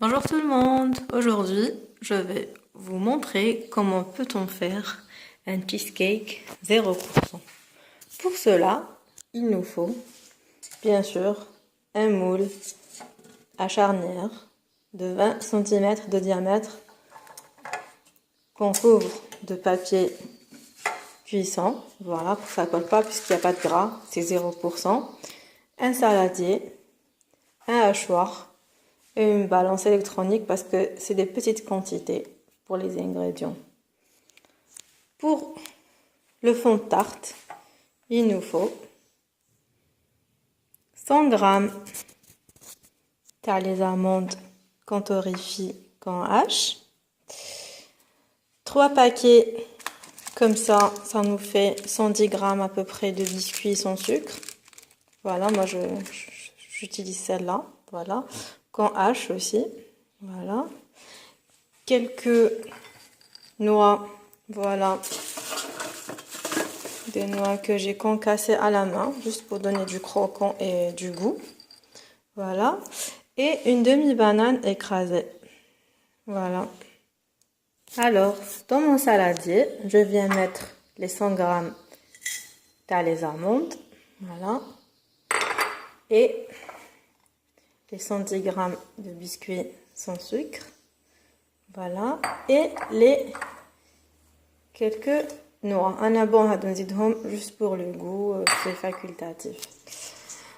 Bonjour tout le monde. Aujourd'hui, je vais vous montrer comment peut-on faire un cheesecake 0%. Pour cela, il nous faut bien sûr un moule à charnière de 20 cm de diamètre qu'on couvre de papier cuisson. Voilà, pour que ça ne colle pas puisqu'il n'y a pas de gras, c'est 0%. Un saladier, un hachoir et une balance électronique parce que c'est des petites quantités pour les ingrédients. Pour le fond de tarte, il nous faut 100 g les amandes qu'on torréfie, qu'on hache, 3 paquets comme ça nous fait 110 g à peu près de biscuits sans sucre. Voilà, moi j'utilise celle-là, voilà, qu'on hache aussi, voilà. Quelques noix, voilà, des noix que j'ai concassées à la main, juste pour donner du croquant et du goût, voilà. Et une demi-banane écrasée, voilà. Alors, dans mon saladier, je viens mettre les 100 g les amandes, voilà, et les 110 g de biscuits sans sucre, voilà, et les quelques noix. Un bon juste pour le goût, c'est facultatif.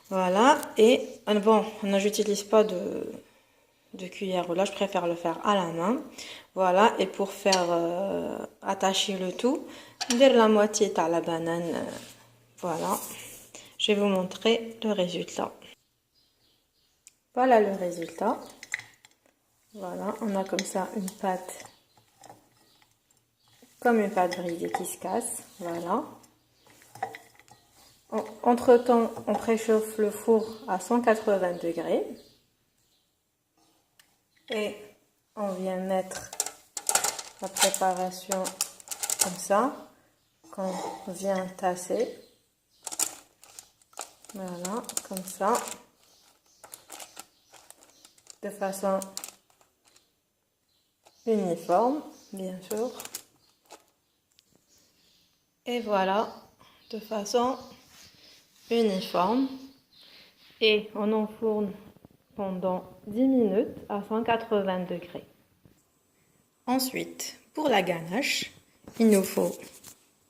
Voilà, et bon, j'utilise pas de cuillère, là je préfère le faire à la main. Voilà, et pour faire attacher le tout, la moitié à la banane, voilà. Je vais vous montrer le résultat. Voilà le résultat. Voilà, on a comme ça une pâte, comme une pâte brisée qui se casse, voilà. Entre temps, on préchauffe le four à 180 degrés. Et on vient mettre la préparation comme ça, qu'on vient tasser. Voilà, comme ça. De façon uniforme, bien sûr. Et voilà, de façon uniforme. Et on enfourne pendant 10 minutes à 180 degrés. Ensuite, pour la ganache, il nous faut,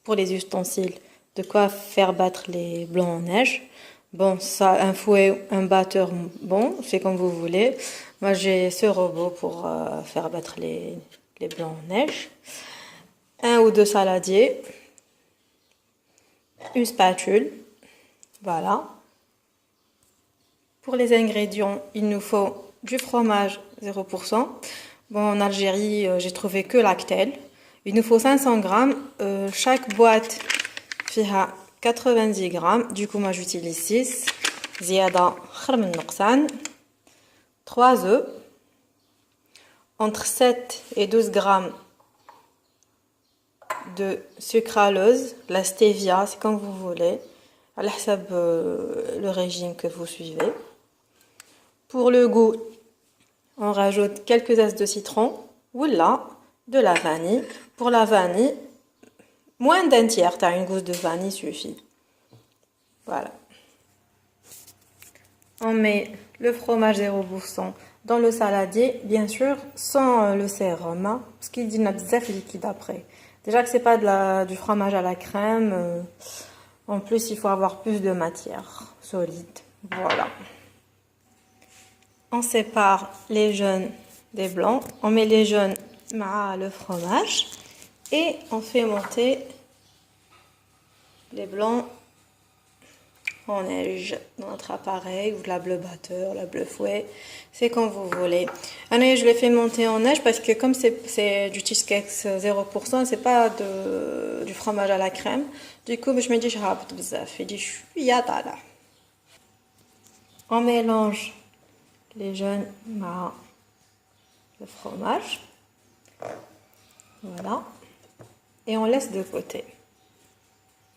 pour les ustensiles, de quoi faire battre les blancs en neige. Bon, ça, un fouet, un batteur, bon, c'est comme vous voulez. Moi, j'ai ce robot pour faire battre les blancs en neige. Un ou deux saladiers. Une spatule. Voilà. Pour les ingrédients, il nous faut du fromage 0%. Bon, en Algérie, j'ai trouvé que Lactel. Il nous faut 500 g. Chaque boîte fait 90 g. Du coup, moi, j'utilise 6. Ziada, 3 œufs. Entre 7 et 12 g de sucralose. La stevia, c'est comme vous voulez. À le régime que vous suivez. Pour le goût, on rajoute quelques zestes de citron ou là, de la vanille. Pour la vanille, moins d'un tiers, une gousse de vanille suffit. Voilà. On met le fromage 0% dans le saladier, bien sûr, sans le sérum, hein, parce qu'il dit bzaf liquide après. Déjà que c'est pas du fromage à la crème, en plus il faut avoir plus de matière solide. Voilà. On sépare les jaunes des blancs, on met les jaunes à le fromage et on fait monter les blancs en neige dans notre appareil ou de la bleu batteur, la bleu fouet, c'est comme vous voulez. Je les fais monter en neige parce que comme c'est du cheesecake 0%, c'est pas du fromage à la crème. Du coup, je me dis, on mélange les jaunes à le fromage. Voilà. Et on laisse de côté.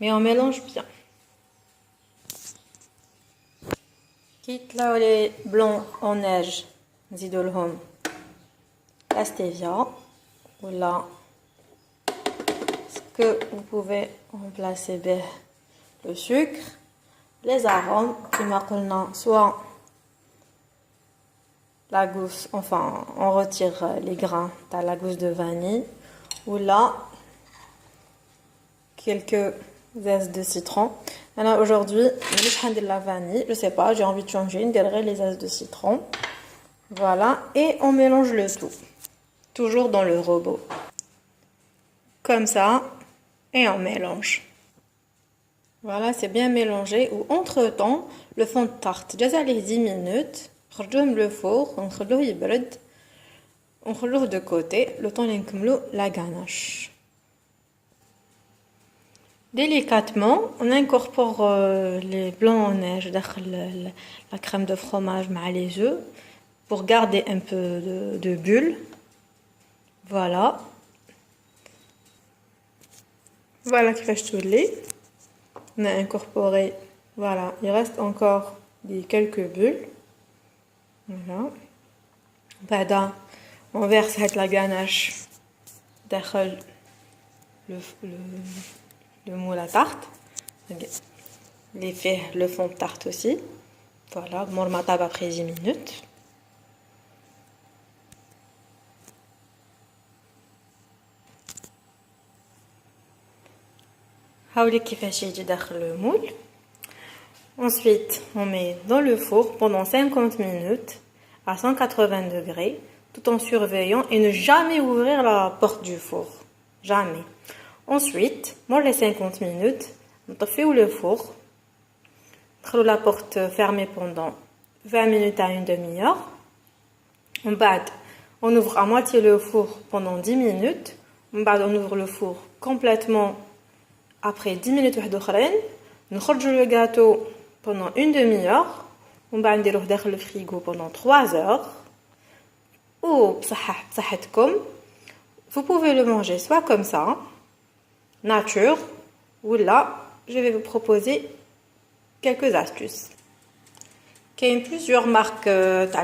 Mais on mélange bien. Quitte là les blancs en neige, zidolhom la stevia. Voilà. Ce que vous pouvez remplacer le sucre, les arômes, qui m'appellent soit la gousse, enfin, on retire les grains de la gousse de vanille, ou là, quelques zestes de citron. Alors aujourd'hui, je vais de la vanille, je sais pas, j'ai envie de changer, je dirais les zestes de citron. Voilà, et on mélange le tout, toujours dans le robot. Comme ça, et on mélange. Voilà, c'est bien mélangé. Ou entre-temps, le fond de tarte, déjà les 10 minutes, on le four, on le de côté, le temps d'inclure la ganache. Délicatement, on incorpore les blancs en neige, la crème de fromage avec les œufs, pour garder un peu de bulles. Voilà. Voilà qui fait tout. On a incorporé, voilà, il reste encore quelques bulles. Voilà. Bada, on verse la ganache dans le moule à tarte. L'effet, le fond de tarte aussi. Voilà, on table après 10 minutes. Haouli كيفاش يجي داخل le moule. Ensuite, on met dans le four pendant 50 minutes à 180 degrés, tout en surveillant et ne jamais ouvrir la porte du four. Jamais. Ensuite, pour les 50 minutes, on fait le four. On la porte fermée pendant 20 minutes à une demi-heure. On ouvre à moitié le four pendant 10 minutes. On ouvre le four complètement après 10 minutes. On sort le gâteau pendant une demi-heure. On va le dans le frigo pendant 3 heures. Ou vous pouvez le manger soit comme ça, nature, ou là, je vais vous proposer quelques astuces. Il y a plusieurs marques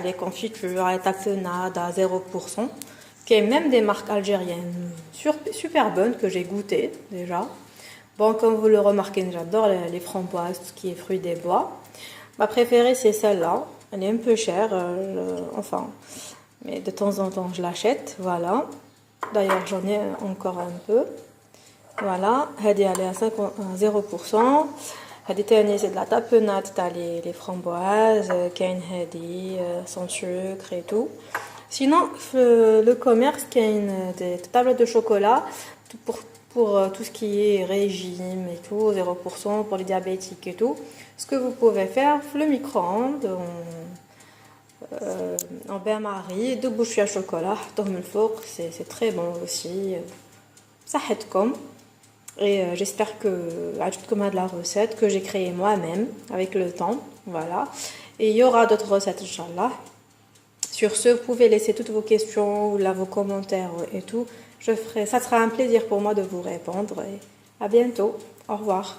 les confitures, les tapenades à 0%. Il y a même des marques algériennes super bonnes que j'ai goûtées déjà. Bon, comme vous le remarquez, j'adore les framboises, tout ce qui est fruits des bois. Ma préférée, c'est celle-là. Elle est un peu chère, enfin, mais de temps en temps, je l'achète. Voilà. D'ailleurs, j'en ai encore un peu. Voilà. Elle est à 0%. C'est de la tapenade, les framboises, sans sucre et tout. Sinon, le commerce, il y a des tables de chocolat pour tout ce qui est régime et tout, 0% pour les diabétiques et tout. Ce que vous pouvez faire, le micro-ondes, en bain-marie, 2 bouchées à chocolat, dans le four, c'est très bon aussi. Ça aide comme. Et j'espère que comme de la recette que j'ai créée moi-même avec le temps. Voilà. Et il y aura d'autres recettes, Inch'Allah. Sur ce, vous pouvez laisser toutes vos questions ou là, vos commentaires et tout. Ça sera un plaisir pour moi de vous répondre. Et à bientôt. Au revoir.